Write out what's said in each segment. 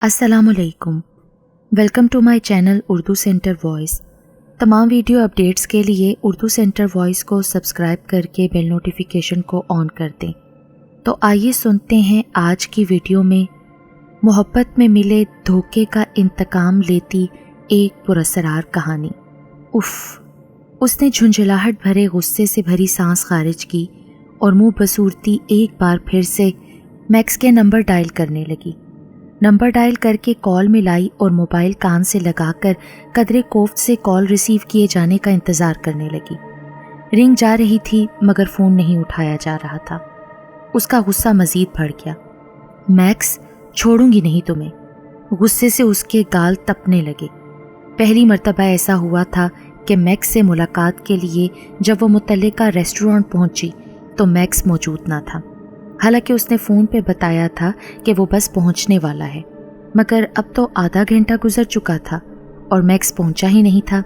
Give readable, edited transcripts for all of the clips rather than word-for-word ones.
अस्सलाम वालेकुम। Welcome to my channel Urdu centre voice. तमाम वीडियो अपडेट्स के लिए उर्दू सेंटर वॉइस को सब्सक्राइब करके बेल नोटिफिकेशन को ऑन कर दें। तो आइए सुनते हैं आज की वीडियो में मोहब्बत में मिले धोखे का इंतकाम लेती एक पुरअसरार कहानी। उफ़, उसने झुंझलाहट भरे गुस्से से भरी सांस खारिज की और मुंह बसूरती एक बार फिर से मैक्स के नंबर डायल करने लगी। नंबर डायल करके कॉल मिलाई और मोबाइल कान से लगाकर कदरे कोफ्त से कॉल रिसीव किए जाने का इंतज़ार करने लगी। रिंग जा रही थी मगर फ़ोन नहीं उठाया जा रहा था। उसका गुस्सा मज़ीद बढ़ गया। मैक्स, छोड़ूंगी नहीं तुम्हें। गुस्से से उसके गाल तपने लगे। पहली मर्तबा ऐसा हुआ था कि मैक्स से मुलाकात के लिए जब वो मुतल्लिका रेस्टोरेंट पहुंची तो मैक्स मौजूद ना था। हालांकि उसने फ़ोन पे बताया था कि वो बस पहुंचने वाला है, मगर अब तो आधा घंटा गुजर चुका था और मैक्स पहुंचा ही नहीं था।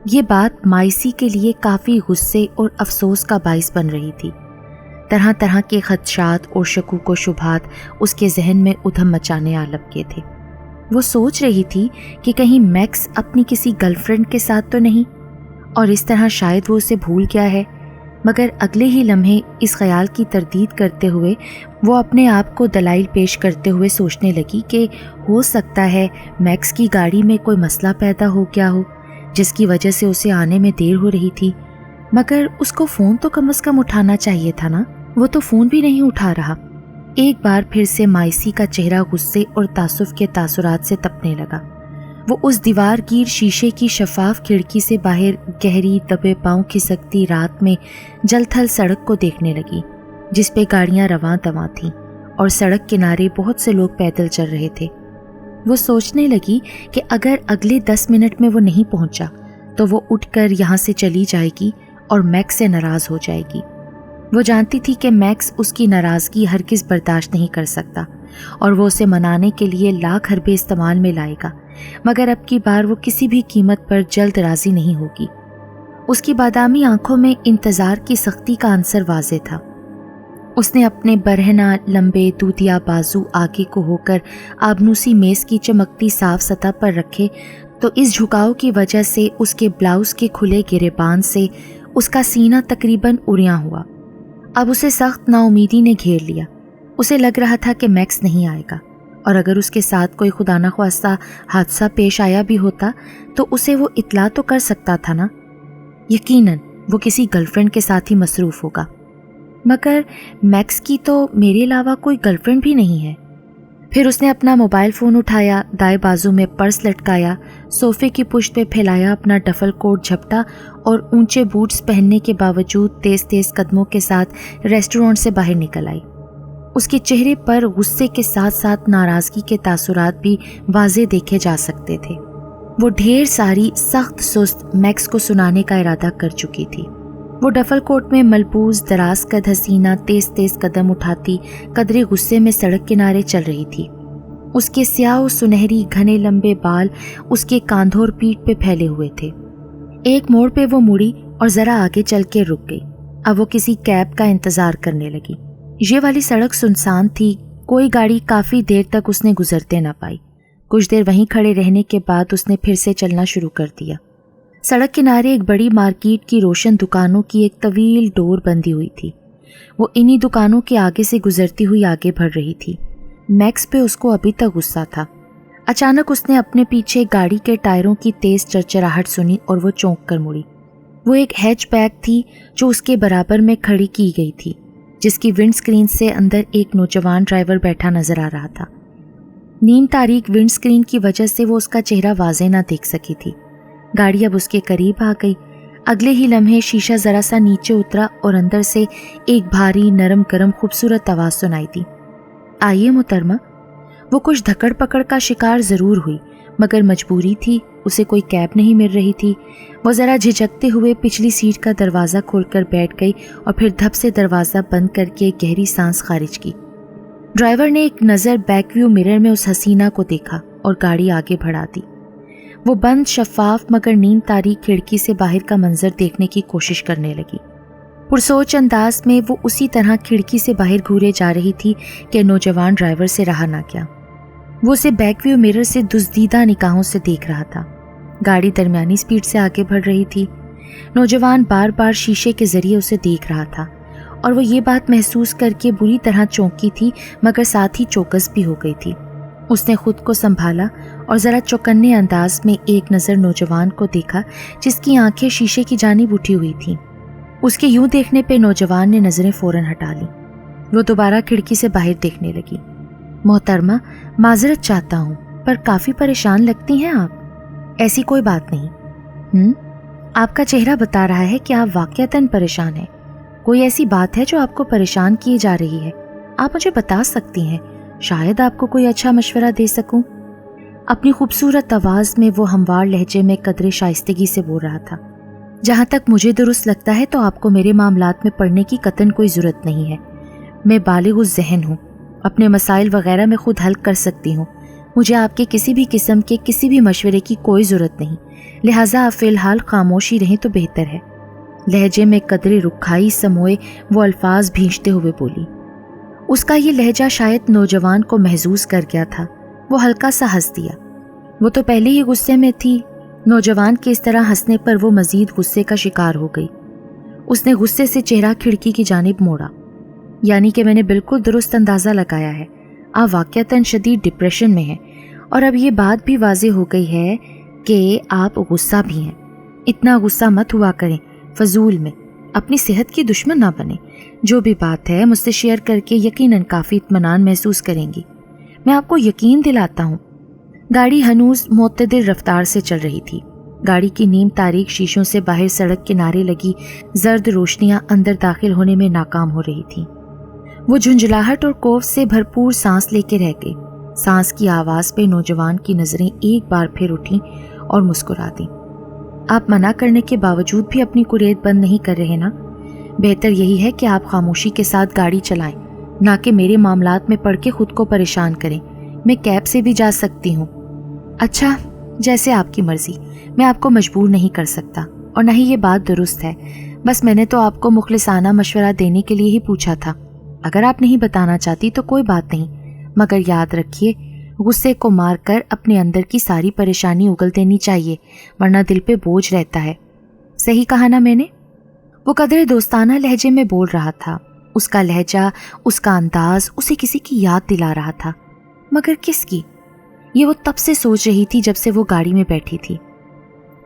ये बात माइसी के लिए काफ़ी गुस्से और अफसोस का बाइस बन रही थी। तरह तरह के खदशात और शकूक व शुबहात उसके जहन में उधम मचाने आ लपके थे। वो सोच रही थी कि कहीं मैक्स अपनी किसी गर्लफ्रेंड के साथ तो नहीं, और इस तरह शायद वो उसे भूल गया है। मगर अगले ही लम्हे इस ख्याल की तरदीद करते हुए वो अपने आप को दलाइल पेश करते हुए सोचने लगी कि हो सकता है मैक्स की गाड़ी में कोई मसला पैदा हो गया हो जिसकी वजह से उसे आने में देर हो रही थी। मगर उसको फ़ोन तो कम से कम उठाना चाहिए था ना। वो तो फ़ोन भी नहीं उठा रहा। एक बार फिर से माइसी का चेहरा गुस्से और तासुफ के तासुरात से तपने लगा। वो उस दीवार गिर शीशे की शफाफ खिड़की से बाहर गहरी दबे पांव खिसकती रात में जलथल सड़क को देखने लगी, जिस पे गाड़ियां रवां दवां थीं और सड़क किनारे बहुत से लोग पैदल चल रहे थे। वो सोचने लगी कि अगर अगले 10 मिनट में वो नहीं पहुंचा तो वो उठकर यहाँ से चली जाएगी और मैक्स से नाराज़ हो जाएगी। वो जानती थी कि मैक्स उसकी नाराज़गी हरगिज़ बर्दाश्त नहीं कर सकता और वो उसे मनाने के लिए लाख हरबे इस्तेमाल में लाएगा, मगर अब की बार वो किसी भी कीमत पर जल्द राज़ी नहीं होगी। उसकी बादामी आंखों में इंतज़ार की सख्ती का अंसर वाज़े था। उसने अपने बरहना लंबे दूधिया बाजू आगे को होकर आबनूसी मेज़ की चमकती साफ सतह पर रखे तो इस झुकाव की वजह से उसके ब्लाउज़ के खुले गिरेबान से उसका सीना तकरीबन उड़िया हुआ। अब उसे सख्त नाउमीदी ने घेर लिया। उसे लग रहा था कि मैक्स नहीं आएगा, और अगर उसके साथ कोई खुदा न ख्वास्ता हादसा पेश आया भी होता तो उसे वो इत्ला तो कर सकता था ना। यकीनन वो किसी गर्लफ्रेंड के साथ ही मसरूफ़ होगा। मगर मैक्स की तो मेरे अलावा कोई गर्लफ्रेंड भी नहीं है। फिर उसने अपना मोबाइल फ़ोन उठाया, दाएं बाजू में पर्स लटकाया, सोफ़े की पुश्त पे फैलाया अपना डफल कोट झपटा और ऊंचे बूट्स पहनने के बावजूद तेज़ तेज़ कदमों के साथ रेस्टोरेंट से बाहर निकल आई। उसके चेहरे पर गुस्से के साथ साथ नाराज़गी के तासुरात भी वाज़े देखे जा सकते थे। वो ढेर सारी सख्त सुस्त मैक्स को सुनाने का इरादा कर चुकी थी। वो डफल कोट में मलबूस दराज कद हसीना तेज़ तेज़ कदम उठाती कदरे गुस्से में सड़क किनारे चल रही थी। उसके स्याह सुनहरी घने लंबे बाल उसके कांधों और पीठ पे फैले हुए थे। एक मोड़ पे वो मुड़ी और ज़रा आगे चल के रुक गई। अब वो किसी कैब का इंतज़ार करने लगी। ये वाली सड़क सुनसान थी। कोई गाड़ी काफ़ी देर तक उसने गुजरते ना पाई। कुछ देर वहीं खड़े रहने के बाद उसने फिर से चलना शुरू कर दिया। सड़क किनारे एक बड़ी मार्केट की रोशन दुकानों की एक तवील डोर बंधी हुई थी। वो इन्हीं दुकानों के आगे से गुजरती हुई आगे बढ़ रही थी। मैक्स पे उसको अभी तक गुस्सा था। अचानक उसने अपने पीछे गाड़ी के टायरों की तेज़ चरचराहट सुनी और वो चौंक कर मुड़ी। वो एक हैचबैक थी जो उसके बराबर में खड़ी की गई थी, जिसकी विंड स्क्रीन से अंदर एक नौजवान ड्राइवर बैठा नजर आ रहा था। नीम तारीक विंड स्क्रीन की वजह से वो उसका चेहरा वाज़े ना देख सकी थी। गाड़ी अब उसके करीब आ गई। अगले ही लम्हे शीशा ज़रा सा नीचे उतरा और अंदर से एक भारी नरम गरम खूबसूरत आवाज़ सुनाई दी। आइए मोहतरमा। वो कुछ धकड़ पकड़ का शिकार ज़रूर हुई, मगर मजबूरी थी, उसे कोई कैब नहीं मिल रही थी। वो ज़रा झिझकते हुए पिछली सीट का दरवाज़ा खोलकर बैठ गई और फिर धप से दरवाज़ा बंद करके गहरी सांस खारिज की। ड्राइवर ने एक नज़र बैक व्यू मिरर में उस हसीना को देखा और गाड़ी आगे बढ़ा दी। वो बंद शफाफ मगर नीम तारीक खिड़की से बाहर का मंजर देखने की कोशिश करने लगी। पुरसोच अंदाज में वो उसी तरह खिड़की से बाहर घूरे जा रही थी कि नौजवान ड्राइवर से रहा ना गया। وہ اسے بیک ویو مرر سے دزدیدہ نگاہوں سے دیکھ رہا تھا۔ گاڑی درمیانی سپیڈ سے آگے بڑھ رہی تھی۔ نوجوان بار بار شیشے کے ذریعے اسے دیکھ رہا تھا اور وہ یہ بات محسوس کر کے بری طرح چونکی تھی مگر ساتھ ہی چوکس بھی ہو گئی تھی۔ اس نے خود کو سنبھالا اور ذرا چوکنے انداز میں ایک نظر نوجوان کو دیکھا جس کی آنکھیں شیشے کی جانب اٹھی ہوئی تھیں۔ اس کے یوں دیکھنے پہ نوجوان نے نظریں فوراً ہٹا لیں۔ وہ دوبارہ کھڑکی سے باہر دیکھنے لگی۔ محترمہ، معذرت چاہتا ہوں پر کافی پریشان لگتی ہیں آپ۔ ایسی کوئی بات نہیں۔ آپ کا چہرہ بتا رہا ہے کہ آپ واقعتاً پریشان ہیں۔ کوئی ایسی بات ہے جو آپ کو پریشان کیے جا رہی ہے؟ آپ مجھے بتا سکتی ہیں، شاید آپ کو کوئی اچھا مشورہ دے سکوں۔ اپنی خوبصورت آواز میں وہ ہموار لہجے میں قدرے شائستگی سے بول رہا تھا۔ جہاں تک مجھے درست لگتا ہے تو آپ کو میرے معاملات میں پڑنے کی قطعاً کوئی ضرورت نہیں ہے۔ میں بالغ الذہن ہوں، اپنے مسائل وغیرہ میں خود حل کر سکتی ہوں۔ مجھے آپ کے کسی بھی قسم کے کسی بھی مشورے کی کوئی ضرورت نہیں، لہٰذا آپ فی الحال خاموشی رہیں تو بہتر ہے۔ لہجے میں قدرے رکھائی سموئے وہ الفاظ بھینچتے ہوئے بولی۔ اس کا یہ لہجہ شاید نوجوان کو محظوظ کر گیا تھا۔ وہ ہلکا سا ہنس دیا۔ وہ تو پہلے ہی غصے میں تھی۔ نوجوان کے اس طرح ہنسنے پر وہ مزید غصے کا شکار ہو گئی۔ اس نے غصے سے چہرہ کھڑکی کی جانب موڑا۔ یعنی کہ میں نے بالکل درست اندازہ لگایا ہے، آپ واقعتاً شدید ڈپریشن میں ہیں، اور اب یہ بات بھی واضح ہو گئی ہے کہ آپ غصہ بھی ہیں۔ اتنا غصہ مت ہوا کریں فضول میں، اپنی صحت کی دشمن نہ بنیں۔ جو بھی بات ہے مجھ سے شیئر کر کے یقیناً کافی اطمینان محسوس کریں گی۔ میں آپ کو یقین دلاتا ہوں۔ گاڑی ہنوز معتدل رفتار سے چل رہی تھی۔ گاڑی کی نیم تاریک شیشوں سے باہر سڑک کنارے لگی زرد روشنیاں اندر داخل ہونے میں ناکام ہو رہی تھیں۔ وہ جھنجھلاہٹ اور خوف سے بھرپور سانس لے کے رہ گئی۔ سانس کی آواز پہ نوجوان کی نظریں ایک بار پھر اٹھیں اور مسکرا دیں۔ آپ منع کرنے کے باوجود بھی اپنی کریت بند نہیں کر رہے نا؟ بہتر یہی ہے کہ آپ خاموشی کے ساتھ گاڑی چلائیں، نہ کہ میرے معاملات میں پڑ کے خود کو پریشان کریں۔ میں کیب سے بھی جا سکتی ہوں۔ اچھا، جیسے آپ کی مرضی، میں آپ کو مجبور نہیں کر سکتا، اور نہ ہی یہ بات درست ہے۔ بس میں نے تو آپ کو مخلصانہ مشورہ دینے کے لیے ہی پوچھا تھا۔ اگر آپ نہیں بتانا چاہتی تو کوئی بات نہیں، مگر یاد رکھیے غصے کو مار کر اپنے اندر کی ساری پریشانی اگل دینی چاہیے، ورنہ دل پہ بوجھ رہتا ہے۔ صحیح کہا نا میں نے؟ وہ قدرے دوستانہ لہجے میں بول رہا تھا۔ اس کا لہجہ، اس کا انداز اسے کسی کی یاد دلا رہا تھا، مگر کس کی؟ یہ وہ تب سے سوچ رہی تھی جب سے وہ گاڑی میں بیٹھی تھی۔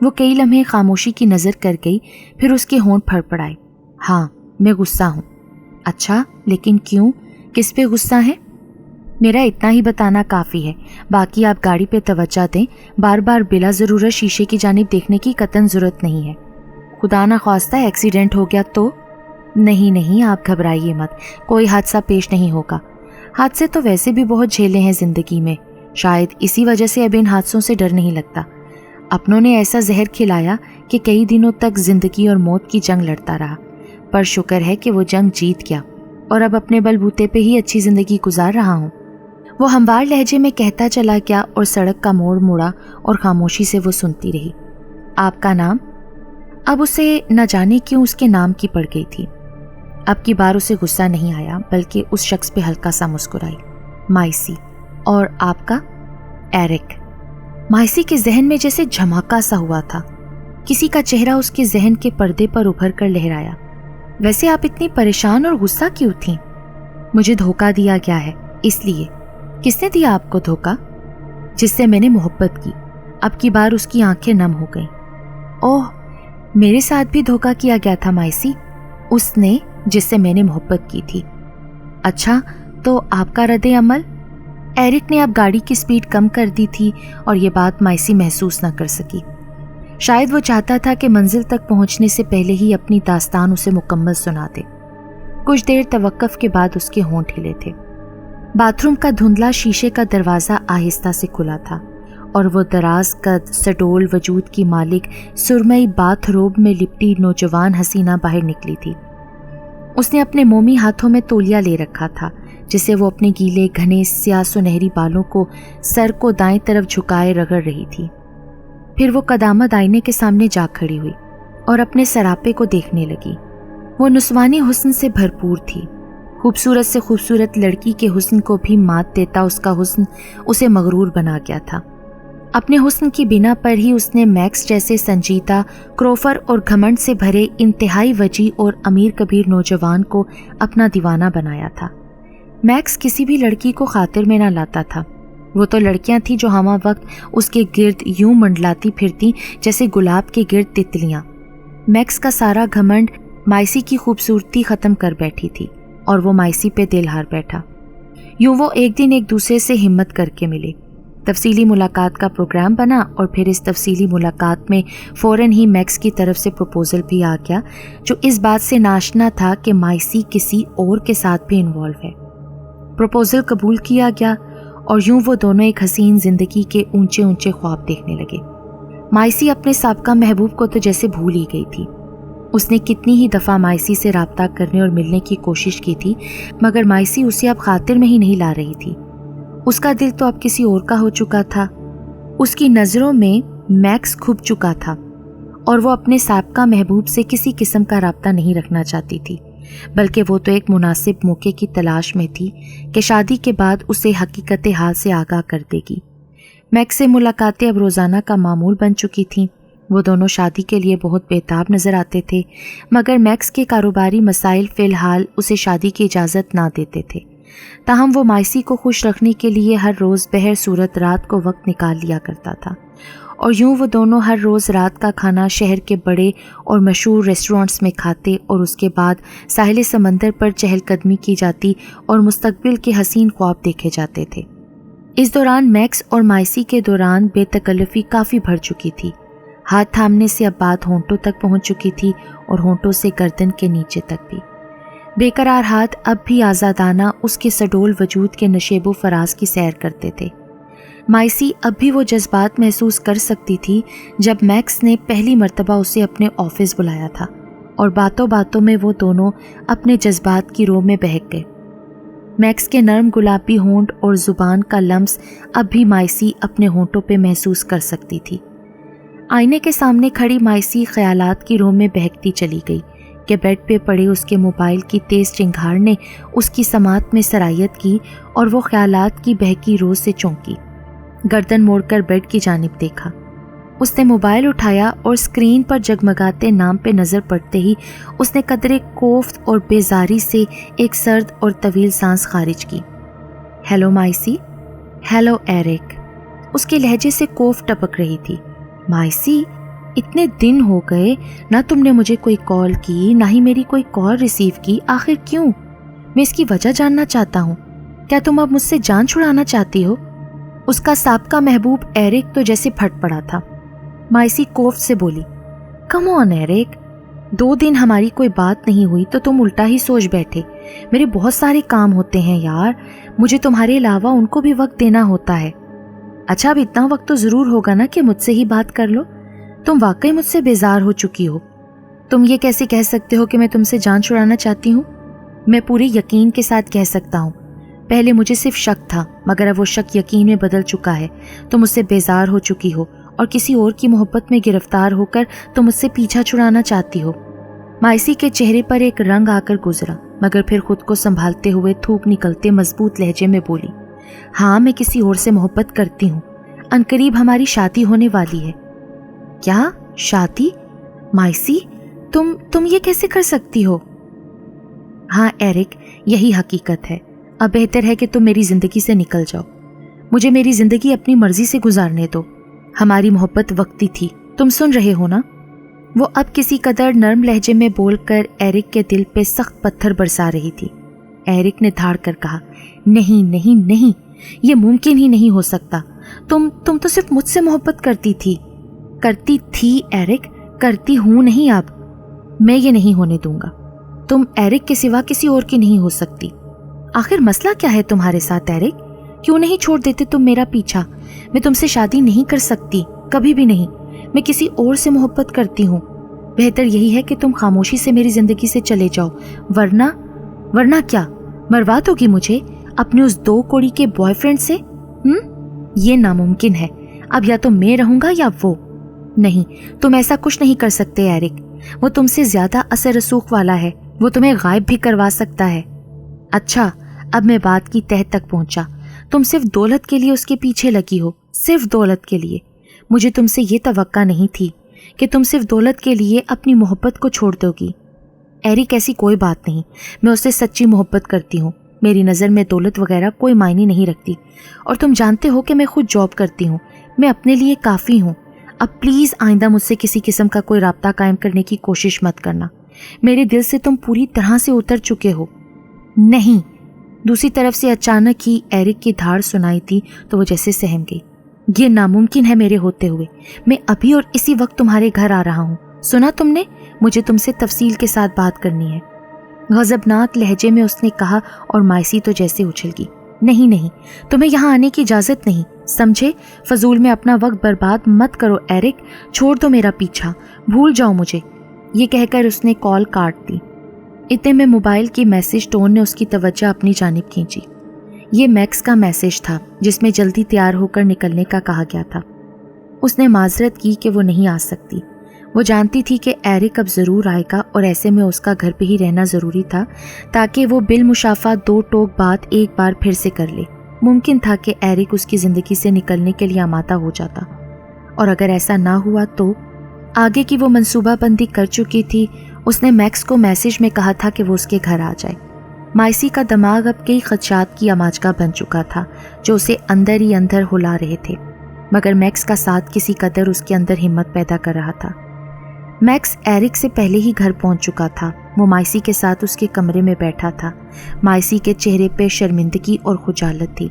وہ کئی لمحے خاموشی کی نظر کر گئی، پھر اس کے ہونٹ پھڑپڑائے۔ ہاں، میں غصہ ہوں۔ اچھا، لیکن کیوں؟ کس پہ غصہ ہے؟ میرا اتنا ہی بتانا کافی ہے، باقی آپ گاڑی پہ توجہ دیں۔ بار بار بلا ضرورت شیشے کی جانب دیکھنے کی قطعاً ضرورت نہیں ہے۔ خدا نہ خواستہ ایکسیڈنٹ ہو گیا تو؟ نہیں، آپ گھبرائیے مت، کوئی حادثہ پیش نہیں ہوگا۔ حادثے تو ویسے بھی بہت جھیلے ہیں زندگی میں، شاید اسی وجہ سے اب ان حادثوں سے ڈر نہیں لگتا۔ اپنوں نے ایسا زہر کھلایا کہ کئی دنوں تک زندگی اور موت کی جنگ لڑتا رہا، پر شکر ہے کہ وہ جنگ جیت گیا اور اب اپنے بل بوتے پہ ہی اچھی زندگی گزار رہا ہوں۔ وہ ہموار لہجے میں کہتا چلا گیا اور سڑک کا موڑ مڑا اور خاموشی سے وہ سنتی رہی۔ آپ کا نام؟ اب اسے نہ جانے کیوں اس کے نام کی پڑ گئی تھی۔ اب کی بار اسے غصہ نہیں آیا، بلکہ اس شخص پہ ہلکا سا مسکرائی۔ مائسی۔ اور آپ کا؟ ایرک۔ مائسی کے ذہن میں جیسے جھماکا سا ہوا تھا، کسی کا چہرہ اس کے ذہن کے پردے پر ابھر کر لہرایا۔ ویسے آپ اتنی پریشان اور غصہ کیوں تھیں؟ مجھے دھوکہ دیا گیا ہے، اس لیے۔ کس نے دیا آپ کو دھوکہ؟ جس سے میں نے محبت کی۔ اب کی بار اس کی آنکھیں نم ہو گئیں۔ اوہ، میرے ساتھ بھی دھوکہ کیا گیا تھا مائسی، اس نے جس سے میں نے محبت کی تھی۔ اچھا، تو آپ کا رد عمل؟ ایرک نے اب گاڑی کی سپیڈ کم کر دی تھی اور یہ بات مائسی محسوس نہ کر سکی۔ شاید وہ چاہتا تھا کہ منزل تک پہنچنے سے پہلے ہی اپنی داستان اسے مکمل سنا دے۔ کچھ دیر توقف کے بعد اس کے ہونٹ ہلے تھے۔ باتھ روم کا دھندلا شیشے کا دروازہ آہستہ سے کھلا تھا اور وہ دراز قد سڈول وجود کی مالک سرمئی باتھ روب میں لپٹی نوجوان حسینہ باہر نکلی تھی۔ اس نے اپنے مومی ہاتھوں میں تولیہ لے رکھا تھا جسے وہ اپنے گیلے گھنے سیاہ سنہری بالوں کو سر کو دائیں طرف جھکائے رگڑ رہی تھی۔ پھر وہ قدامت آئینے کے سامنے جا کھڑی ہوئی اور اپنے سراپے کو دیکھنے لگی۔ وہ نسوانی حسن سے بھرپور تھی، خوبصورت سے خوبصورت لڑکی کے حسن کو بھی مات دیتا اس کا حسن اسے مغرور بنا گیا تھا۔ اپنے حسن کی بنا پر ہی اس نے میکس جیسے سنجیدہ، کروفر اور گھمنڈ سے بھرے انتہائی وجیح اور امیر کبیر نوجوان کو اپنا دیوانہ بنایا تھا۔ میکس کسی بھی لڑکی کو خاطر میں نہ لاتا تھا۔ وہ تو لڑکیاں تھیں جو ہمہ وقت اس کے گرد یوں منڈلاتی پھرتی جیسے گلاب کے گرد تتلیاں۔ میکس کا سارا گھمنڈ مائسی کی خوبصورتی ختم کر بیٹھی تھی اور وہ مائسی پہ دل ہار بیٹھا۔ یوں وہ ایک دن ایک دوسرے سے ہمت کر کے ملے۔ تفصیلی ملاقات کا پروگرام بنا اور پھر اس تفصیلی ملاقات میں فوراً ہی میکس کی طرف سے پروپوزل بھی آ گیا، جو اس بات سے ناشنا تھا کہ مائسی کسی اور کے ساتھ بھی انوالو ہے۔ پروپوزل قبول کیا گیا اور یوں وہ دونوں ایک حسین زندگی کے اونچے اونچے خواب دیکھنے لگے۔ مائسی اپنے سابقہ محبوب کو تو جیسے بھول ہی گئی تھی۔ اس نے کتنی ہی دفعہ مائسی سے رابطہ کرنے اور ملنے کی کوشش کی تھی، مگر مائسی اسے اب خاطر میں ہی نہیں لا رہی تھی۔ اس کا دل تو اب کسی اور کا ہو چکا تھا۔ اس کی نظروں میں میکس کھپ چکا تھا اور وہ اپنے سابقہ محبوب سے کسی قسم کا رابطہ نہیں رکھنا چاہتی تھی، بلکہ وہ تو ایک مناسب موقع کی تلاش میں تھی کہ شادی کے بعد اسے حقیقت حال سے آگاہ کر دے گی۔ میکس سے ملاقاتیں اب روزانہ کا معمول بن چکی تھیں۔ وہ دونوں شادی کے لیے بہت بےتاب نظر آتے تھے، مگر میکس کے کاروباری مسائل فی الحال اسے شادی کی اجازت نہ دیتے تھے۔ تاہم وہ مائسی کو خوش رکھنے کے لیے ہر روز بہر صورت رات کو وقت نکال لیا کرتا تھا، اور یوں وہ دونوں ہر روز رات کا کھانا شہر کے بڑے اور مشہور ریسٹورنٹس میں کھاتے اور اس کے بعد ساحل سمندر پر چہل قدمی کی جاتی اور مستقبل کے حسین خواب دیکھے جاتے تھے۔ اس دوران میکس اور مائسی کے دوران بے تکلفی کافی بڑھ چکی تھی۔ ہاتھ تھامنے سے اب بات ہونٹوں تک پہنچ چکی تھی اور ہونٹوں سے گردن کے نیچے تک بھی۔ بے قرار ہاتھ اب بھی آزادانہ اس کے سڈول وجود کے نشیب و فراز کی سیر کرتے تھے۔ مائسی اب بھی وہ جذبات محسوس کر سکتی تھی جب میکس نے پہلی مرتبہ اسے اپنے آفس بلایا تھا، اور باتوں باتوں میں وہ دونوں اپنے جذبات کی رو میں بہک گئے۔ میکس کے نرم گلابی ہونٹ اور زبان کا لمس اب بھی مائسی اپنے ہونٹوں پہ محسوس کر سکتی تھی۔ آئینے کے سامنے کھڑی مائسی خیالات کی رو میں بہکتی چلی گئی کہ بیڈ پہ پڑے اس کے موبائل کی تیز چنگھاڑ نے اس کی سماعت میں سرایت کی اور وہ خیالات کی بہکی روز سے چونکی۔ گردن موڑ کر بیڈ کی جانب دیکھا۔ اس نے موبائل اٹھایا اور اسکرین پر جگمگاتے نام پہ نظر پڑتے ہی اس نے قدرے کوفت اور بیزاری سے ایک سرد اور طویل سانس خارج کی۔ Hello Maisie. Hello Eric. اس کے لہجے سے کوفت ٹپک رہی تھی۔ مائسی، اتنے دن ہو گئے، نہ تم نے مجھے کوئی کال کی نہ ہی میری کوئی کال ریسیو کی، آخر کیوں؟ میں اس کی وجہ جاننا چاہتا ہوں۔ کیا تم اب مجھ سے جان چھڑانا چاہتی ہو؟ اس کا سابقہ محبوب ایرک تو جیسے پھٹ پڑا تھا۔ مائسی کوفت سے بولی، کم آن ایرک، 2 دن ہماری کوئی بات نہیں ہوئی تو تم الٹا ہی سوچ بیٹھے۔ میرے بہت سارے کام ہوتے ہیں یار، مجھے تمہارے علاوہ ان کو بھی وقت دینا ہوتا ہے۔ اچھا، اب اتنا وقت تو ضرور ہوگا نا کہ مجھ سے ہی بات کر لو۔ تم واقعی مجھ سے بیزار ہو چکی ہو۔ تم یہ کیسے کہہ سکتے ہو کہ میں تم سے جان چھڑانا چاہتی ہوں؟ میں پورے یقین کے ساتھ کہہ سکتا ہوں، پہلے مجھے صرف شک تھا، مگر اب وہ شک یقین میں بدل چکا ہے۔ تم مجھ سے بیزار ہو چکی ہو اور کسی اور کی محبت میں گرفتار ہو کر تم مجھ سے پیچھا چھڑانا چاہتی ہو۔ مائسی کے چہرے پر ایک رنگ آ کر گزرا، مگر پھر خود کو سنبھالتے ہوئے تھوک نکلتے مضبوط لہجے میں بولی، ہاں میں کسی اور سے محبت کرتی ہوں، عنقریب ہماری شادی ہونے والی ہے۔ کیا شادی؟ مائسی، تم یہ کیسے کر سکتی ہو؟ ہاں ایرک، یہی حقیقت ہے۔ اب بہتر ہے کہ تم میری زندگی سے نکل جاؤ۔ مجھے میری زندگی اپنی مرضی سے گزارنے دو۔ ہماری محبت وقتی تھی، تم سن رہے ہو نا؟ وہ اب کسی قدر نرم لہجے میں بول کر ایرک کے دل پہ سخت پتھر برسا رہی تھی۔ ایرک نے دھاڑ کر کہا، نہیں نہیں نہیں، یہ ممکن ہی نہیں ہو سکتا۔ تم تو صرف مجھ سے محبت کرتی تھی ایرک، کرتی ہوں نہیں اب۔ میں یہ نہیں ہونے دوں گا۔ تم ایرک کے سوا کسی اور کی نہیں ہو سکتی۔ آخر مسئلہ کیا ہے تمہارے ساتھ ایرک؟ کیوں نہیں چھوڑ دیتے تم میرا پیچھا؟ میں تم سے شادی نہیں کر سکتی، کبھی بھی نہیں۔ میں کسی اور سے محبت کرتی ہوں۔ بہتر یہی ہے کہ تم خاموشی سے میری زندگی سے چلے جاؤ، ورنہ کیا مروا دو گی مجھے اپنے اس 2 کوڑی کے بوائے فرینڈ سے؟ یہ ناممکن ہے۔ اب یا تو میں رہوں گا یا وہ۔ نہیں، تم ایسا کچھ نہیں کر سکتے ایرک۔ وہ تم سے زیادہ اثر رسوخ والا ہے، وہ تمہیں غائب بھی کروا سکتا ہے۔ अच्छा, अब मैं बात की तह तक पहुंचा। तुम सिर्फ दौलत के लिए उसके पीछे लगी हो, सिर्फ दौलत के लिए। मुझे तुमसे ये तवक्का नहीं थी कि तुम सिर्फ दौलत के लिए अपनी मोहब्बत को छोड़ दोगी। एरिक, ऐसी कोई बात नहीं, मैं उससे सच्ची मोहब्बत करती हूँ। मेरी नज़र में दौलत वगैरह कोई मायने नहीं रखती, और तुम जानते हो कि मैं खुद जॉब करती हूँ, मैं अपने लिए काफ़ी हूँ। अब प्लीज़ आइंदा मुझसे किसी किस्म का कोई राब्ता कायम करने की कोशिश मत करना। मेरे दिल से तुम पूरी तरह से उतर चुके हो। नहीं। दूसरी तरफ से अचानक ही एरिक की धाड़ सुनाई थी तो वो जैसे सहम गई। ये नामुमकिन है मेरे होते हुए। मैं अभी और इसी वक्त तुम्हारे घर आ रहा हूँ। सुना तुमने? मुझे तुमसे तफसील के साथ बात करनी है, गज़बनाक लहजे में उसने कहा, और मायसी तो जैसे उछल गई। नहीं नहीं, तुम्हें यहाँ आने की इजाज़त नहीं, समझे? फजूल में अपना वक्त बर्बाद मत करो एरिक, छोड़ दो मेरा पीछा, भूल जाओ मुझे। ये कहकर उसने कॉल काट दी। इतने में मोबाइल की मैसेज टोन ने उसकी तवज्जो अपनी जानिब खींची। ये मैक्स का मैसेज था जिसमें जल्दी तैयार होकर निकलने का कहा गया था। उसने माजरत की कि वो नहीं आ सकती। वो जानती थी कि एरिक अब ज़रूर आएगा और ऐसे में उसका घर पे ही रहना ज़रूरी था ताकि वो बिलमुशाफा दो टोक बात एक बार फिर से कर ले। मुमकिन था कि एरिक उसकी ज़िंदगी से निकलने के लिए आमादा हो जाता, और अगर ऐसा ना हुआ तो आगे की वो मंसूबाबंदी कर चुकी थी। उसने मैक्स को मैसेज में कहा था कि वो उसके घर आ जाए। मायसी का दिमाग अब कई खदशात की अमाजगा बन चुका था जो उसे अंदर ही अंदर हुला रहे थे, मगर मैक्स का साथ किसी कदर उसके अंदर हिम्मत पैदा कर रहा था। मैक्स एरिक से पहले ही घर पहुंच चुका था। वो मायसी के साथ उसके कमरे में बैठा था। मायसी के चेहरे पे शर्मिंदगी और खुजालत थी,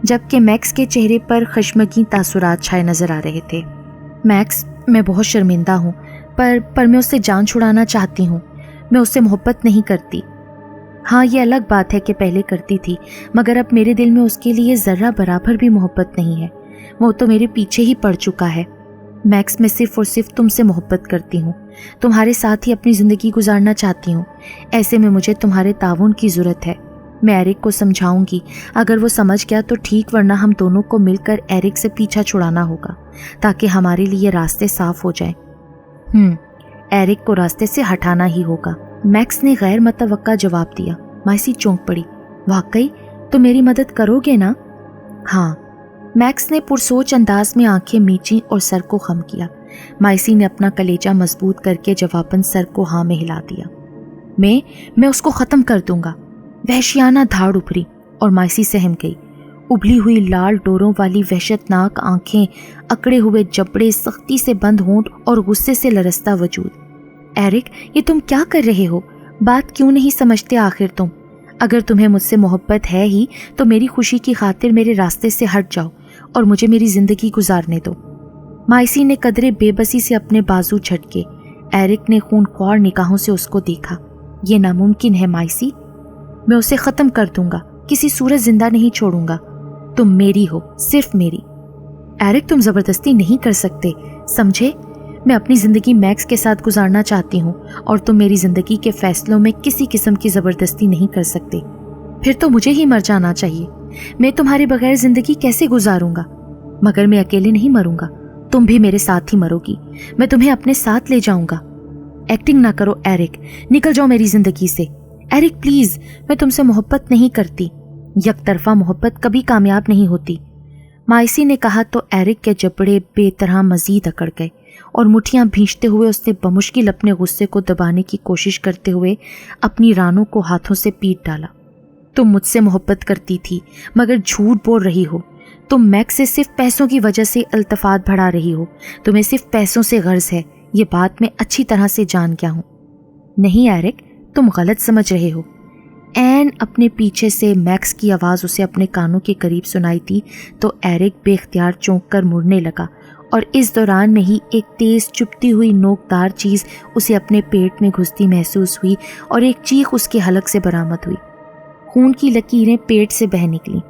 जबकि मैक्स के चेहरे पर खशमगी तासुरात छाए नजर आ रहे थे। मैक्स, मैं बहुत शर्मिंदा हूँ, पर मैं उससे जान छुड़ाना चाहती हूँ। मैं उससे मोहब्बत नहीं करती। हाँ, ये अलग बात है कि पहले करती थी, मगर अब मेरे दिल में उसके लिए ज़र्रा बराबर भी मोहब्बत नहीं है। वो तो मेरे पीछे ही पड़ चुका है। मैक्स, मैं सिर्फ और सिर्फ तुमसे मोहब्बत करती हूँ, तुम्हारे साथ ही अपनी ज़िंदगी गुजारना चाहती हूँ। ऐसे में मुझे तुम्हारे ताउन की ज़रूरत है। मैं एरिक को समझाऊंगी, अगर वो समझ गया तो ठीक, वरना हम दोनों को मिलकर एरिक से पीछा छुड़ाना होगा ताकि हमारे लिए रास्ते साफ हो जाएं। एरिक को रास्ते से हटाना ही होगा, मैक्स ने गैर मतवक्का जवाब दिया। मायसी चौंक पड़ी। वाकई? तो मेरी मदद करोगे ना? हाँ। मैक्स ने पुरसोच अंदाज में आंखें मींची और सर को खम किया। मायसी ने अपना कलेजा मजबूत करके जवाबन सर को हाँ में हिला दिया। मैं उसको ख़त्म कर दूंगा। वहशियाना धाड़ उभरी और मायसी सहम गई। उबली हुई लाल डोरों वाली वहशतनाक आंखें, अकड़े हुए जबड़े, सख्ती से बंद होंठ और गुस्से से लरसता वजूद। एरिक, ये तुम क्या कर रहे हो? बात क्यों नहीं समझते आखिर तुम? अगर तुम्हें मुझसे मोहब्बत है ही तो मेरी खुशी की खातिर मेरे रास्ते से हट जाओ और मुझे मेरी जिंदगी गुजारने दो। मायसी ने कदरे बेबसी से अपने बाजू झटके। एरिक ने खूनख्वार निगाहों से उसको देखा। ये नामुमकिन है मायसी, मैं उसे ख़त्म कर दूंगा, किसी सूरत जिंदा नहीं छोड़ूंगा। तुम मेरी हो, सिर्फ मेरी। एरिक, तुम ज़बरदस्ती नहीं कर सकते, समझे? मैं अपनी ज़िंदगी मैक्स के साथ गुजारना चाहती हूँ और तुम मेरी ज़िंदगी के फैसलों में किसी किस्म की ज़बरदस्ती नहीं कर सकते। फिर तो मुझे ही मर जाना चाहिए। मैं तुम्हारे बगैर ज़िंदगी कैसे गुजारूंगा? मगर मैं अकेले नहीं मरूंगा, तुम भी मेरे साथ ही मरोगी। मैं तुम्हें अपने साथ ले जाऊंगा। एक्टिंग ना करो एरिक, निकल जाओ मेरी ज़िंदगी से। एरिक प्लीज़, मैं तुमसे मोहब्बत नहीं करती। यकतरफा मोहब्बत कभी कामयाब नहीं होती। मायसी ने कहा तो एरिक के जबड़े बेतरह मजीद अकड़ गए और मुट्ठियां भींचते हुए उसने बमुश्किल अपने गुस्से को दबाने की कोशिश करते हुए अपनी रानों को हाथों से पीट डाला। तुम मुझसे मोहब्बत करती थी मगर झूठ बोल रही हो। तुम मैक्स से सिर्फ पैसों की वजह से अल्तफात बढ़ा रही हो। तुम्हें सिर्फ पैसों से गर्ज है, ये बात मैं अच्छी तरह से जान गया हूँ। नहीं एरिक, तुम गलत समझ रहे हो। एन अपने पीछे से मैक्स की आवाज़ उसे अपने कानों के करीब सुनाई थी तो एरिक बेख्तियार चौंक कर मुड़ने लगा और इस दौरान में ही एक तेज़ चुभती हुई नोकदार चीज़ उसे अपने पेट में घुसती महसूस हुई और एक चीख उसके हलक से बरामद हुई। खून की लकीरें पेट से बह निकलीं।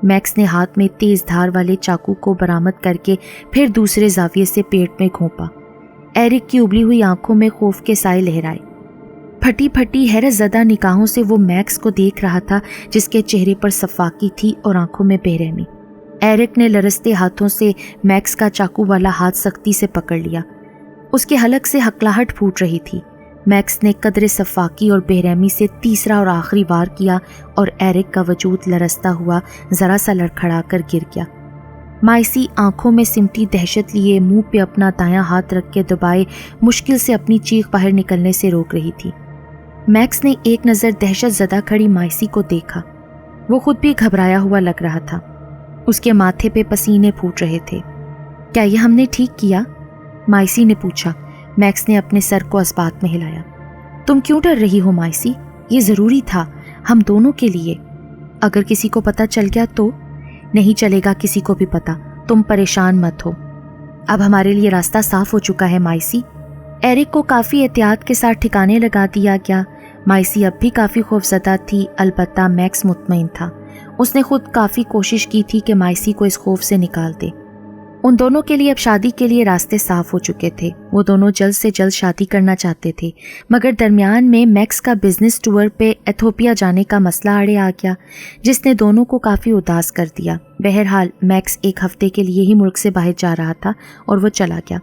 मैक्स ने हाथ में तेज़ धार वाले चाकू को बरामद करके फिर दूसरे जाविये से पेट में घोंपा। एरिक की उबली हुई आंखों में खौफ के साए लहराए। फटी फटी हैरत ज़दा निगाहों से वो मैक्स को देख रहा था जिसके चेहरे पर सफाकी थी और आंखों में बेरहमी। एरिक ने लरसते हाथों से मैक्स का चाकू वाला हाथ सख्ती से पकड़ लिया। उसके हलक से हकलाहट फूट रही थी। मैक्स ने कदरे सफाकी और बेरहमी से तीसरा और आखिरी वार किया और एरिक का वजूद लरसता हुआ जरा सा लड़खड़ा कर गिर गया। माइसी आंखों में सिमटी दहशत लिए मुंह पे अपना दायां हाथ रख के दबाए मुश्किल से अपनी चीख बाहर निकलने से रोक रही थी। मैक्स ने एक नज़र दहशत ज़दा खड़ी माइसी को देखा। वो खुद भी घबराया हुआ लग रहा था। उसके माथे पे पसीने फूट रहे थे। क्या ये हमने ठीक किया? माइसी ने पूछा। मैक्स ने अपने सर को इस्बात में हिलाया। तुम क्यों डर रही हो माइसी? ये ज़रूरी था हम दोनों के लिए। अगर किसी को पता चल गया तो? नहीं चलेगा किसी को भी पता, तुम परेशान मत हो। अब हमारे लिए रास्ता साफ हो चुका है माइसी। एरिक को काफ़ी एहतियात के साथ ठिकाने लगा दिया गया। माइसी अब भी काफ़ी खौफज़दा थी, अलबत्ता मैक्स मुतमईन था। उसने खुद काफ़ी कोशिश की थी कि माइसी को इस खौफ से निकाल दे। उन दोनों के लिए अब शादी के लिए रास्ते साफ हो चुके थे। वो दोनों जल्द से जल्द शादी करना चाहते थे, मगर दरमियान में मैक्स का बिजनेस टूर पे एथोपिया जाने का मसला आड़े आ गया, जिसने दोनों को काफ़ी उदास कर दिया। बहरहाल मैक्स एक हफ्ते के लिए ही मुल्क से बाहर जा रहा था और वो चला गया।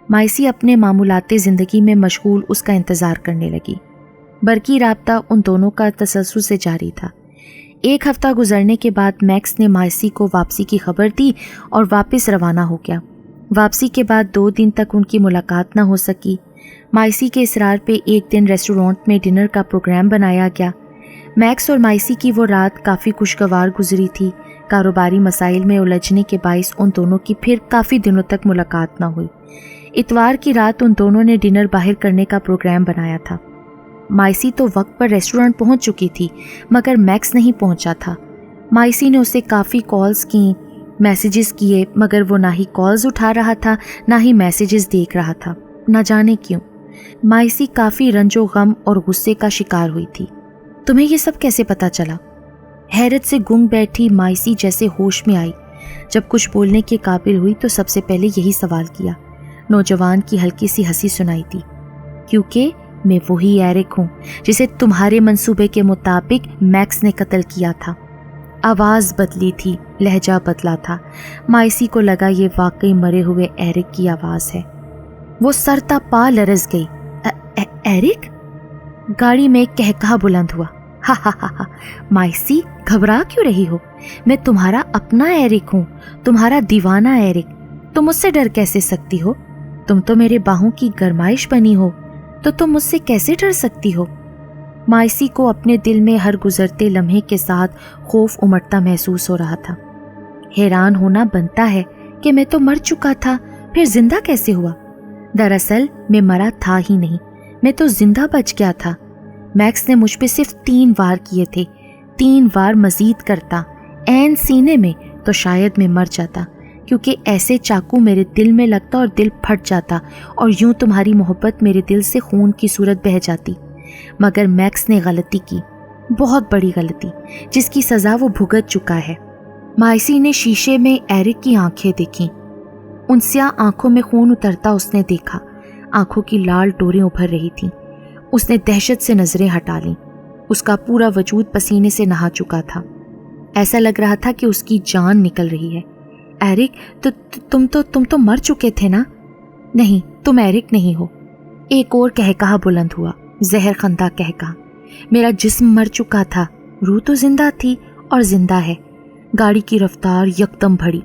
माइसी अपने मामूलाते ज़िंदगी में मशगूल उसका इंतज़ार करने लगी। बरकी राब्ता उन दोनों का तसलसल से जारी था। एक हफ्ता गुजरने के बाद मैक्स ने माइसी को वापसी की खबर दी और वापस रवाना हो गया। वापसी के बाद 2 दिन तक उनकी मुलाकात न हो सकी। माइसी के इसरार पे एक दिन रेस्टोरेंट में डिनर का प्रोग्राम बनाया गया। मैक्स और माइसी की वो रात काफ़ी खुशगवार गुजरी थी। कारोबारी मसाइल में उलझने के बाइस उन दोनों की फिर काफ़ी दिनों तक मुलाकात न हुई। इतवार की रात उन दोनों ने डिनर बाहर करने का प्रोग्राम बनाया था। माइसी तो वक्त पर रेस्टोरेंट पहुंच चुकी थी, मगर मैक्स नहीं पहुंचा था। माइसी ने उसे काफ़ी कॉल्स की, मैसेजेस किए, मगर वो ना ही कॉल्स उठा रहा था ना ही मैसेजेस देख रहा था। न जाने क्यों माइसी काफ़ी रंजो गम और गुस्से का शिकार हुई थी। तुम्हें ये सब कैसे पता चला? हैरत से गुंग बैठी माइसी जैसे होश में आई। जब कुछ बोलने के काबिल हुई तो सबसे पहले यही सवाल किया। नौजवान की हल्की सी हंसी सुनाई दी। क्योंकि मैं वही एरिक हूँ जिसे तुम्हारे मंसूबे के मुताबिक मैक्स ने कत्ल किया था। आवाज़ बदली थी, लहजा बदला था। माइसी को लगा ये वाकई मरे हुए एरिक की आवाज़ है। वो सरता पा लरस गई। एरिक? गाड़ी में कहकहा बुलंद हुआ। हा हा हा हा। माइसी, घबरा क्यों रही हो? मैं तुम्हारा अपना एरिक हूँ, तुम्हारा दीवाना एरिक। तुम मुझसे डर कैसे सकती हो? तुम तो मेरे बाहों की गरमाइश बनी हो, तो तुम मुझसे कैसे डर सकती हो? माइसी को अपने दिल में हर गुजरते लम्हे के साथ खौफ उमड़ता महसूस हो रहा था। हैरान होना बनता है कि मैं तो मर चुका था, फिर जिंदा कैसे हुआ? दरअसल मैं मरा था ही नहीं, मैं तो जिंदा बच गया था। मैक्स ने मुझ पे सिर्फ 3 वार किए थे। 3 वार मजीद करता ऐन सीने में तो शायद मैं मर जाता, क्योंकि ऐसे चाकू मेरे दिल में लगता और दिल फट जाता और यूं तुम्हारी मोहब्बत मेरे दिल से खून की सूरत बह जाती। मगर मैक्स ने गलती की, बहुत बड़ी गलती, जिसकी सज़ा वो भुगत चुका है। माइसी ने शीशे में एरिक की आंखें देखीं। उन स्याह आंखों में खून उतरता उसने देखा। आंखों की लाल डोरें उभर रही थीं। उसने दहशत से नजरें हटा लीं। उसका पूरा वजूद पसीने से नहा चुका था। ऐसा लग रहा था कि उसकी जान निकल रही है। एरिक, तुम तो मर चुके थे ना? नहीं, तुम एरिक नहीं हो। एक और कहकहा बुलंद हुआ, जहर खंदा कहकहा। मेरा जिस्म मर चुका था, रूह तो जिंदा थी और जिंदा है। गाड़ी की रफ्तार यकदम बढ़ी।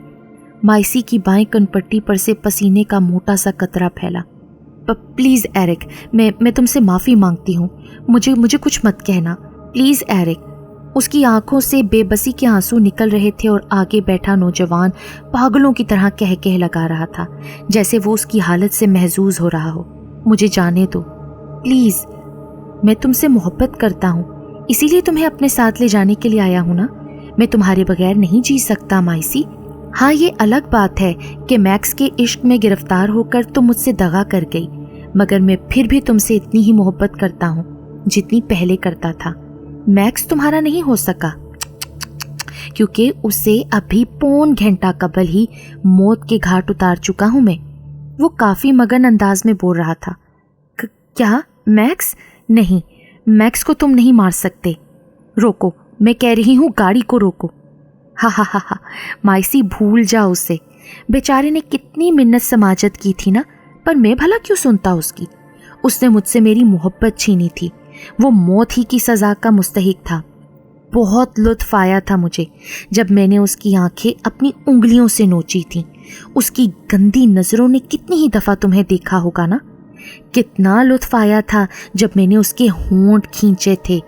माइसी की बाएं कनपट्टी पर से पसीने का मोटा सा कतरा फैला। प्लीज़ एरिक, मैं तुमसे माफ़ी मांगती हूँ। मुझे कुछ मत कहना, प्लीज़ एरिक। उसकी आंखों से बेबसी के आंसू निकल रहे थे और आगे बैठा नौजवान पागलों की तरह कह लगा रहा था, जैसे वो उसकी हालत से महजूज हो रहा हो। मुझे जाने दो प्लीज़, मैं तुमसे मोहब्बत करता हूँ, इसीलिए तुम्हें अपने साथ ले जाने के लिए आया हूँ ना। मैं तुम्हारे बगैर नहीं जी सकता माइसी। हाँ, ये अलग बात है कि मैक्स के इश्क में गिरफ्तार होकर तुम मुझसे दगा कर गई, मगर मैं फिर भी तुमसे इतनी ही मोहब्बत करता हूँ जितनी पहले करता था। मैक्स तुम्हारा नहीं हो सका क्योंकि उसे अभी पौन घंटा कबल ही मौत के घाट उतार चुका हूं मैं। वो काफी मगन अंदाज में बोल रहा था। क्या मैक्स? नहीं, मैक्स को तुम नहीं मार सकते। रोको, मैं कह रही हूँ, गाड़ी को रोको। हा हा हा हा। माइसी, भूल जा उसे। बेचारे ने कितनी मिन्नत समाजत की थी ना, पर मैं भला क्यों सुनता उसकी। اس نے مجھ سے میری محبت چھینی تھی، وہ موت ہی کی سزا کا مستحق تھا۔ بہت لطف آیا تھا مجھے جب میں نے اس کی آنکھیں اپنی انگلیوں سے نوچی تھیں۔ اس کی گندی نظروں نے کتنی ہی دفعہ تمہیں دیکھا ہوگا نا۔ کتنا لطف آیا تھا جب میں نے اس کے ہونٹ کھینچے تھے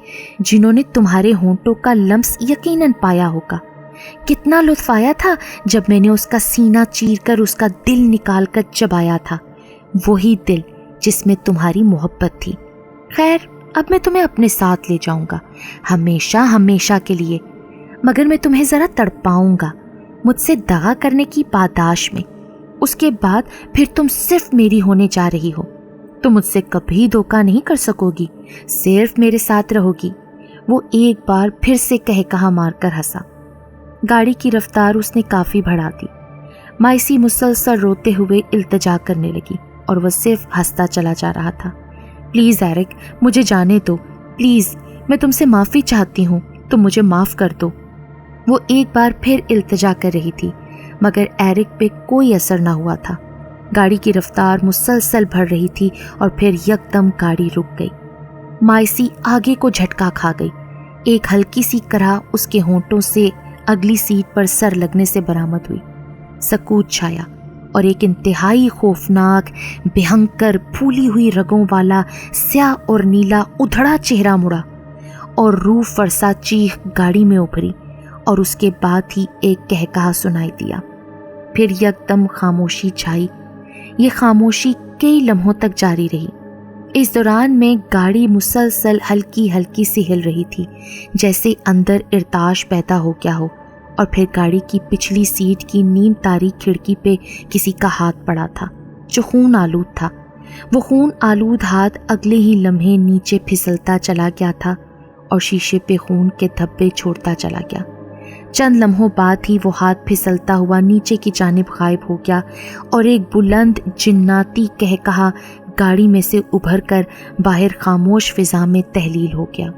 جنہوں نے تمہارے ہونٹوں کا لمس یقیناً پایا ہوگا۔ کتنا لطف آیا تھا جب میں نے اس کا سینہ چیر کر اس کا دل نکال کر چبایا تھا، وہی دل جس میں تمہاری محبت تھی۔ خیر، اب میں تمہیں اپنے ساتھ لے جاؤں گا، ہمیشہ ہمیشہ کے لیے، مگر میں تمہیں ذرا تڑپاؤں گا مجھ سے دغا کرنے کی پاداش میں۔ اس کے بعد پھر تم صرف میری ہونے جا رہی ہو، تم مجھ سے کبھی دھوکہ نہیں کر سکو گی، صرف میرے ساتھ رہو گی۔ وہ ایک بار پھر سے کہا مار کر ہنسا۔ گاڑی کی رفتار اس نے کافی بڑھا دی۔ مائسی مسلسل روتے ہوئے التجا کرنے لگی اور وہ صرف ہنستا چلا جا رہا تھا۔ پلیز ایرک، مجھے جانے دو، پلیز، میں تم سے معافی چاہتی ہوں، تم مجھے معاف کر دو۔ وہ ایک بار پھر التجا کر رہی تھی مگر ایرک پہ کوئی اثر نہ ہوا تھا۔ گاڑی کی رفتار مسلسل بڑھ رہی تھی اور پھر یکدم گاڑی رک گئی۔ مائسی آگے کو جھٹکا کھا گئی۔ ایک ہلکی سی کرا اس کے ہونٹوں سے اگلی سیٹ پر سر لگنے سے برآمد ہوئی۔ سکوت چھایا اور ایک انتہائی خوفناک، بھینکر، پھولی ہوئی رگوں والا سیاہ اور نیلا ادھڑا چہرہ مڑا اور روح فرسا چیخ گاڑی میں ابھری، اور اس کے بعد ہی ایک کہکہا سنائی دیا۔ پھر یکدم خاموشی چھائی۔ یہ خاموشی کئی لمحوں تک جاری رہی۔ اس دوران میں گاڑی مسلسل ہلکی ہلکی سی ہل رہی تھی، جیسے اندر ارتعاش پیدا ہو گیا ہو، اور پھر گاڑی کی پچھلی سیٹ کی نیم تاریک کھڑکی پہ کسی کا ہاتھ پڑا تھا جو خون آلود تھا۔ وہ خون آلود ہاتھ اگلے ہی لمحے نیچے پھسلتا چلا گیا تھا اور شیشے پہ خون کے دھبے چھوڑتا چلا گیا۔ چند لمحوں بعد ہی وہ ہاتھ پھسلتا ہوا نیچے کی جانب غائب ہو گیا اور ایک بلند جناتی کہکہا گاڑی میں سے ابھر کر باہر خاموش فضا میں تحلیل ہو گیا۔